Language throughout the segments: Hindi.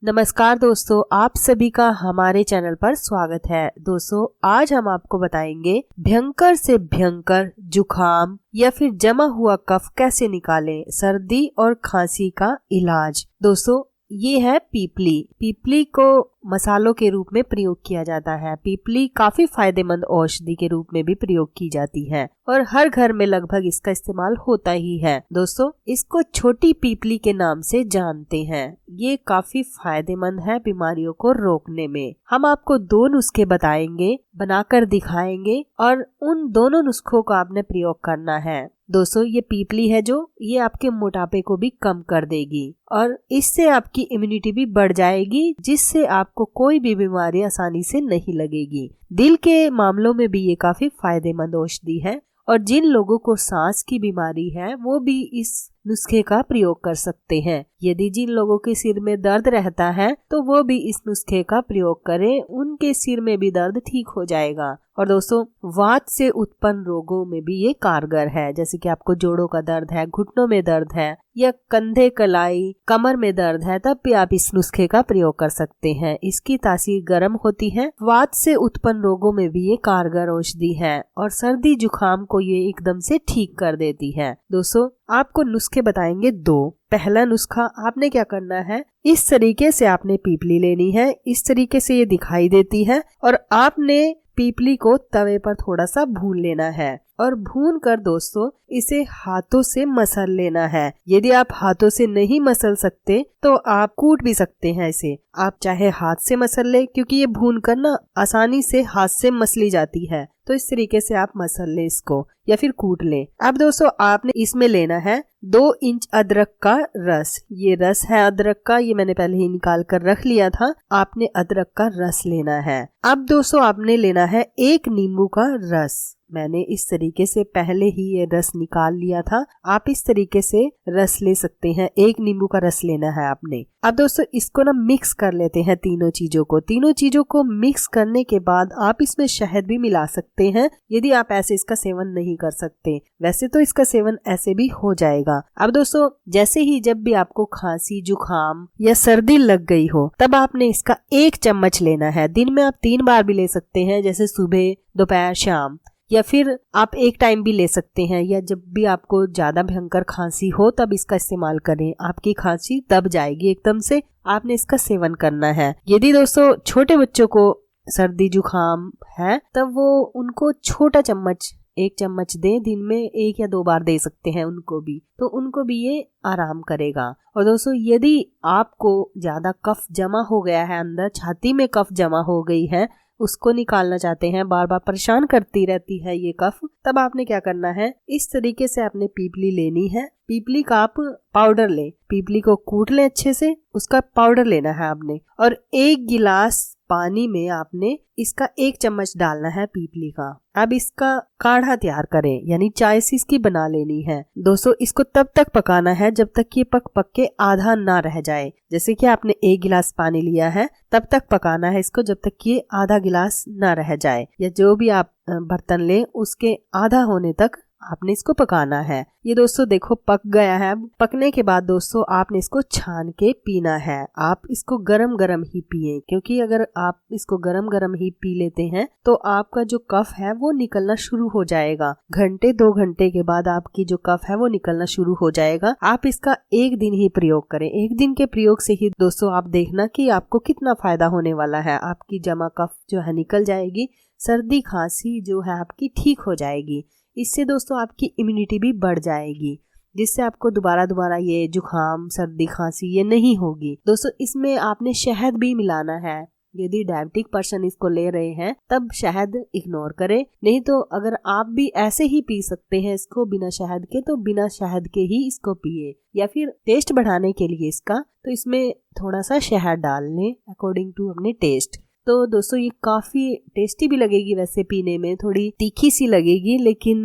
नमस्कार दोस्तों, आप सभी का हमारे चैनल पर स्वागत है। दोस्तों, आज हम आपको बताएंगे भयंकर से भयंकर जुखाम या फिर जमा हुआ कफ कैसे निकालें, सर्दी और खांसी का इलाज। दोस्तों, ये है पीपली। पीपली को मसालों के रूप में प्रयोग किया जाता है। पीपली काफी फायदेमंद औषधि के रूप में भी प्रयोग की जाती है और हर घर में लगभग इसका इस्तेमाल होता ही है। दोस्तों, इसको छोटी पीपली के नाम से जानते हैं। ये काफी फायदेमंद है बीमारियों को रोकने में। हम आपको 2 नुस्खे बताएंगे, बनाकर दिखाएंगे और उन दोनों नुस्खों का आपने प्रयोग करना है। दोस्तों, ये पीपली है जो ये आपके मोटापे को भी कम कर देगी और इससे आपकी इम्यूनिटी भी बढ़ जाएगी, जिससे आपको कोई भी बीमारी आसानी से नहीं लगेगी। दिल के मामलों में भी ये काफी फायदेमंद औषधि है और जिन लोगों को सांस की बीमारी है वो भी इस नुस्खे का प्रयोग कर सकते हैं। यदि जिन लोगों के सिर में दर्द रहता है तो वो भी इस नुस्खे का प्रयोग करें, उनके सिर में भी दर्द ठीक हो जाएगा। और दोस्तों, वात से उत्पन्न रोगों में भी ये कारगर है। जैसे कि आपको जोड़ों का दर्द है, घुटनों में दर्द है या कंधे, कलाई, कमर में दर्द है, तब भी आप इस नुस्खे का प्रयोग कर सकते हैं। इसकी तासीर गर्म होती है। वात से उत्पन्न रोगों में भी ये कारगर औषधि है और सर्दी जुखाम को ये एकदम से ठीक कर देती है। दोस्तों, आपको नुस्खे बताएंगे 2। पहला नुस्खा, आपने क्या करना है, इस तरीके से आपने पीपली लेनी है। इस तरीके से ये दिखाई देती है और आपने पीपली को तवे पर थोड़ा सा भून लेना है और भून कर दोस्तों इसे हाथों से मसल लेना है। यदि आप हाथों से नहीं मसल सकते तो आप कूट भी सकते हैं इसे। आप चाहे हाथ से मसल ले, क्योंकि ये भून कर ना आसानी से हाथ से मसली जाती है, तो इस तरीके से आप मसल ले इसको या फिर कूट ले। अब दोस्तों, आपने इसमें लेना है 2 इंच अदरक का रस। ये रस है अदरक का, ये मैंने पहले ही निकाल कर रख लिया था। आपने अदरक का रस लेना है। अब दोस्तों, आपने लेना है 1 नींबू का रस। मैंने इस तरीके से पहले ही ये रस निकाल लिया था। आप इस तरीके से रस ले सकते हैं। 1 नींबू का रस लेना है आपने। अब दोस्तों, इसको ना मिक्स कर लेते हैं तीनों चीजों को मिक्स करने के बाद आप इसमें शहद भी मिला सकते हैं, यदि आप ऐसे इसका सेवन नहीं कर सकते। वैसे तो इसका सेवन ऐसे भी हो जाएगा। अब दोस्तों, जैसे ही जब भी आपको खांसी, जुखाम या सर्दी लग गई हो, तब आपने इसका 1 चम्मच लेना है। दिन में आप 3 बार भी ले सकते हैं, जैसे सुबह, दोपहर, शाम, या फिर आप एक टाइम भी ले सकते हैं। या जब भी आपको ज्यादा भयंकर खांसी हो तब इसका इस्तेमाल करें, आपकी खांसी दब जाएगी एकदम से। आपने इसका सेवन करना है। यदि दोस्तों छोटे बच्चों को सर्दी जुखाम है तब वो उनको छोटा चम्मच 1 चम्मच दें। दिन में 1 या 2 बार दे सकते हैं उनको भी, तो उनको भी ये आराम करेगा। और दोस्तों, यदि आपको ज्यादा कफ जमा हो गया है, अंदर छाती में कफ जमा हो गई है, उसको निकालना चाहते हैं, बार बार परेशान करती रहती है ये कफ, तब आपने क्या करना है, इस तरीके से आपने पीपली लेनी है। पीपली का आप पाउडर लें, पीपली को कूट लें अच्छे से, उसका पाउडर लेना है आपने और 1 गिलास पानी में आपने इसका 1 चम्मच डालना है पीपली का। अब इसका काढ़ा तैयार करें, यानी चाय सी इसकी बना लेनी है। दोस्तों, इसको तब तक पकाना है जब तक ये पक के आधा ना रह जाए। जैसे कि आपने 1 गिलास पानी लिया है, तब तक पकाना है इसको जब तक ये आधा गिलास ना रह जाए, या जो भी आप बर्तन ले उसके आधा होने तक आपने इसको पकाना है। ये दोस्तों देखो पक गया है। पकने के बाद दोस्तों आपने इसको छान के पीना है। आप इसको गरम गरम ही पिए, क्योंकि अगर आप इसको गरम गरम ही पी लेते हैं तो आपका जो कफ है वो निकलना शुरू हो जाएगा। घंटे 2 घंटे के बाद आपकी जो कफ है वो निकलना शुरू हो जाएगा। आप इसका 1 दिन ही प्रयोग करें। 1 दिन के प्रयोग से ही दोस्तों आप देखना कि आपको कितना फायदा होने वाला है। आपकी जमा कफ जो है निकल जाएगी, सर्दी खांसी जो है आपकी ठीक हो जाएगी। इससे दोस्तों आपकी इम्यूनिटी भी बढ़ जाएगी, जिससे आपको दोबारा ये जुखाम, सर्दी, खांसी ये नहीं होगी। दोस्तों, इसमें आपने शहद भी मिलाना है। यदि डायबिटिक पर्सन इसको ले रहे हैं तब शहद इग्नोर करें, नहीं तो अगर आप भी ऐसे ही पी सकते हैं इसको बिना शहद के, तो बिना शहद के ही इसको पिए। या फिर टेस्ट बढ़ाने के लिए इसका तो इसमें थोड़ा सा शहद डाल लें अकॉर्डिंग टू अपने टेस्ट। तो दोस्तों, ये काफी टेस्टी भी लगेगी, वैसे पीने में थोड़ी तीखी सी लगेगी लेकिन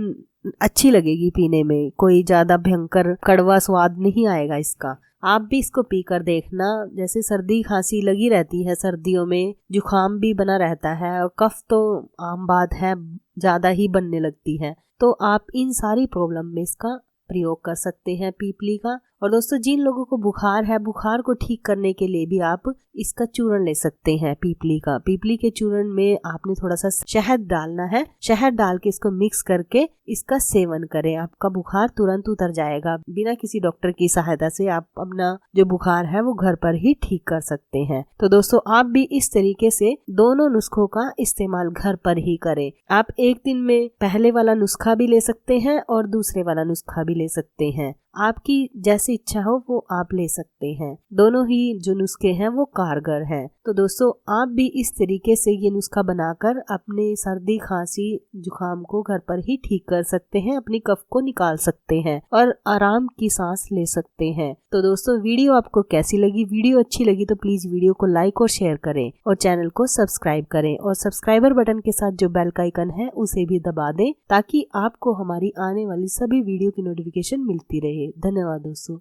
अच्छी लगेगी पीने में। कोई ज्यादा भयंकर कड़वा स्वाद नहीं आएगा इसका। आप भी इसको पीकर देखना। जैसे सर्दी खांसी लगी रहती है, सर्दियों में जुखाम भी बना रहता है और कफ तो आम बात है, ज्यादा ही बनने लगती है, तो आप इन सारी प्रॉब्लम में इसका प्रयोग कर सकते हैं पीपली का। और दोस्तों जिन लोगों को बुखार है, बुखार को ठीक करने के लिए भी आप इसका चूर्ण ले सकते हैं पीपली का। पीपली के चूर्ण में आपने थोड़ा सा शहद डालना है, शहद डाल के इसको मिक्स करके इसका सेवन करें, आपका बुखार तुरंत उतर जाएगा। बिना किसी डॉक्टर की सहायता से आप अपना जो बुखार है वो घर पर ही ठीक कर सकते हैं। तो दोस्तों आप भी इस तरीके से दोनों नुस्खों का इस्तेमाल घर पर ही करें। आप एक दिन में पहले वाला नुस्खा भी ले सकते हैं और दूसरे वाला नुस्खा भी ले सकते हैं, आपकी जैसी इच्छा हो वो आप ले सकते हैं। दोनों ही जो नुस्खे हैं वो कारगर हैं। तो दोस्तों आप भी इस तरीके से ये नुस्खा बनाकर अपने सर्दी खांसी जुकाम को घर पर ही ठीक कर सकते हैं, अपनी कफ को निकाल सकते हैं और आराम की सांस ले सकते हैं। तो दोस्तों वीडियो आपको कैसी लगी? वीडियो अच्छी लगी तो प्लीज वीडियो को लाइक और शेयर करें और चैनल को सब्सक्राइब करें और सब्सक्राइबर बटन के साथ जो बेल का आइकन है उसे भी दबा दें ताकि आपको हमारी आने वाली सभी वीडियो की नोटिफिकेशन मिलती रहे। धन्यवाद दोस्तों।